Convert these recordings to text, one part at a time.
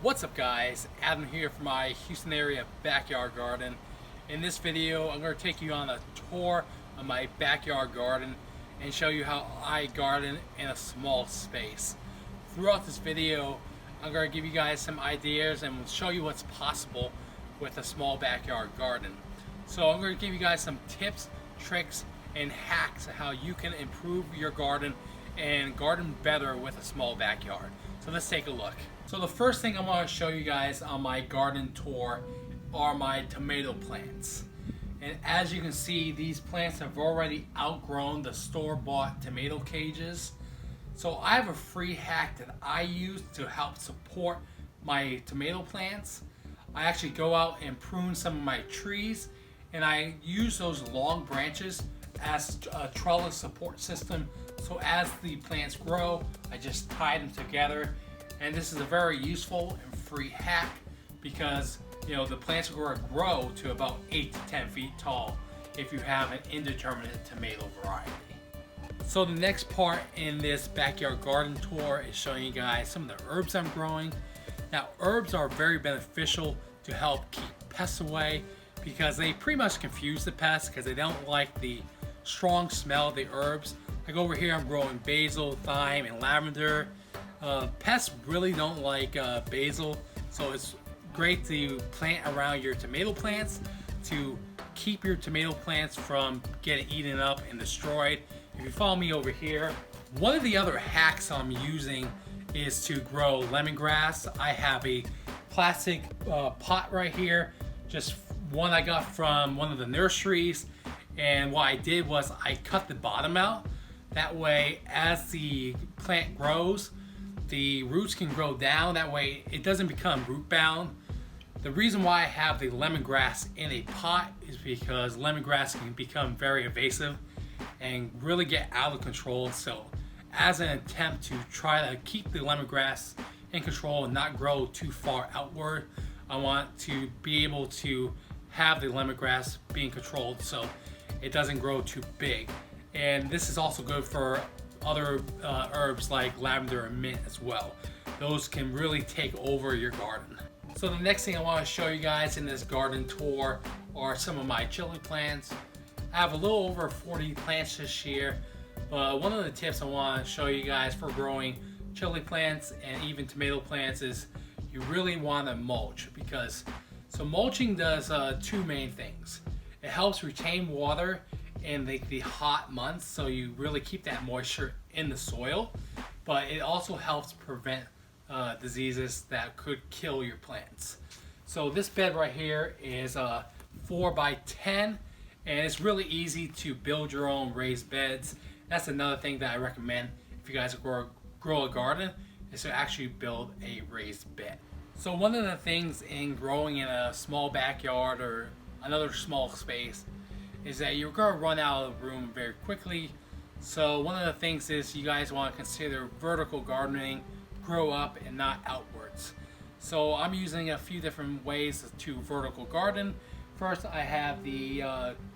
What's up guys, Adam here for my Houston area backyard garden. In this video I'm going to take you on a tour of my backyard garden and show you how I garden in a small space. Throughout this video I'm going to give you guys some ideas and show you what's possible with a small backyard garden. So I'm going to give you guys some tips, tricks, and hacks of how you can improve your garden and garden better with a small backyard. So let's take a look. So the first thing I want to show you guys on my garden tour are my tomato plants. And as you can see, these plants have already outgrown the store-bought tomato cages. So I have a free hack that I use to help support my tomato plants. I actually go out and prune some of my trees, and I use those long branches as a trellis support system. So as the plants grow, I just tie them together. And this is a very useful and free hack because the plants are going to grow to about 8 to 10 feet tall if you have an indeterminate tomato variety. So the next part in this backyard garden tour is showing you guys some of the herbs I'm growing. Now herbs are very beneficial to help keep pests away because they pretty much confuse the pests because they don't like the strong smell of the herbs. Like over here I'm growing basil, thyme, and lavender. Pests really don't like basil, so it's great to plant around your tomato plants to keep your tomato plants from getting eaten up and destroyed. If you follow me over here, one of the other hacks I'm using is to grow lemongrass. I have a plastic pot right here, just one I got from one of the nurseries, and what I did was I cut the bottom out. That way, as the plant grows, the roots can grow down. That way it doesn't become root bound. The reason why I have the lemongrass in a pot is because lemongrass can become very invasive and really get out of control. So as an attempt to try to keep the lemongrass in control and not grow too far outward, I want to be able to have the lemongrass being controlled so it doesn't grow too big. And this is also good for other herbs like lavender and mint as well. Those can really take over your garden. So the next thing I want to show you guys in this garden tour are some of my chili plants. I have a little over 40 plants this year, but one of the tips I want to show you guys for growing chili plants and even tomato plants is you really want to mulch, because mulching does two main things. It helps retain water in the hot months, so you really keep that moisture in the soil, but it also helps prevent diseases that could kill your plants. So this bed right here is 4 by 10, and it's really easy to build your own raised beds. That's another thing that I recommend if you guys grow a garden, is to actually build a raised bed. So one of the things in growing in a small backyard or another small space is that you're going to run out of room very quickly. So one of the things is you guys want to consider vertical gardening, grow up and not outwards. So I'm using a few different ways to vertical garden. First, I have the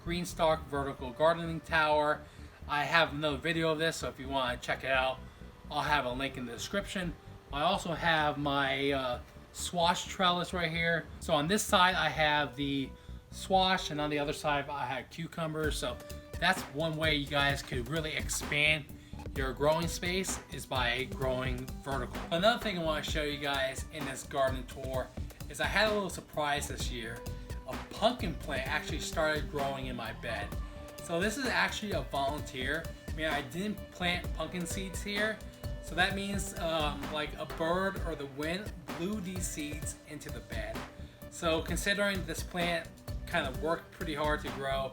Green Stalk vertical gardening tower. I have another video of this, so if you want to check it out, I'll have a link in the description. I also have my squash trellis right here. So on this side I have the squash, and on the other side I had cucumbers. So that's one way you guys could really expand your growing space, is by growing vertical. Another thing I want to show you guys in this garden tour is I had a little surprise this year. A pumpkin plant actually started growing in my bed. So this is actually a volunteer. I mean, I didn't plant pumpkin seeds here, so that means like a bird or the wind blew these seeds into the bed. So considering this plant kind of worked pretty hard to grow,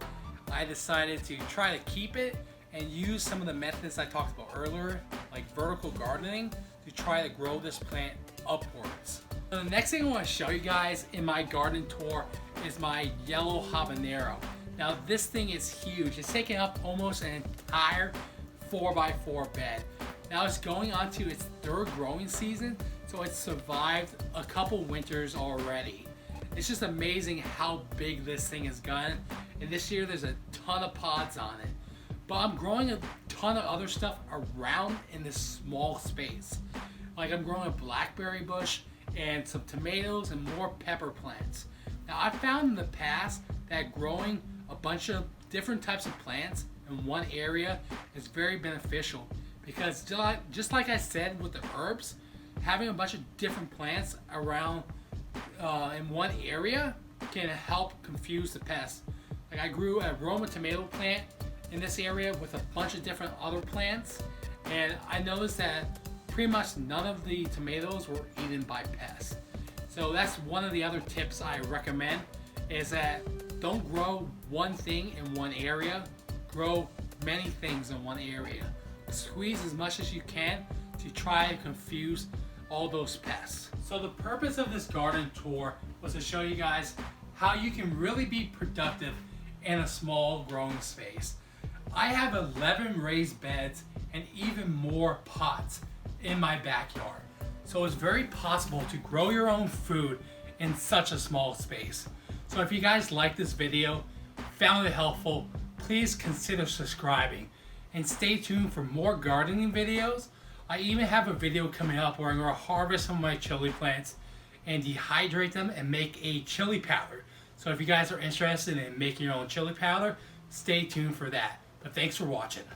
I decided to try to keep it and use some of the methods I talked about earlier, like vertical gardening, to try to grow this plant upwards. So the next thing I want to show you guys in my garden tour is my yellow habanero. Now this thing is huge. It's taking up almost an entire 4x4 bed. Now it's going on to its third growing season, so it's survived a couple winters already. It's just amazing how big this thing has gotten, and this year there's a ton of pods on it. But I'm growing a ton of other stuff around in this small space. Like I'm growing a blackberry bush and some tomatoes and more pepper plants. Now I found in the past that growing a bunch of different types of plants in one area is very beneficial, because just like I said with the herbs, having a bunch of different plants around in one area can help confuse the pests. Like I grew a Roma tomato plant in this area with a bunch of different other plants, and I noticed that pretty much none of the tomatoes were eaten by pests. So that's one of the other tips I recommend, is that don't grow one thing in one area, grow many things in one area. Squeeze as much as you can to try and confuse all those pests. So the purpose of this garden tour was to show you guys how you can really be productive in a small growing space. I have 11 raised beds and even more pots in my backyard. So it's very possible to grow your own food in such a small space. So if you guys like this video, found it helpful, please consider subscribing and stay tuned for more gardening videos. I even have a video coming up where I'm going to harvest some of my chili plants and dehydrate them and make a chili powder. So if you guys are interested in making your own chili powder, stay tuned for that. But thanks for watching.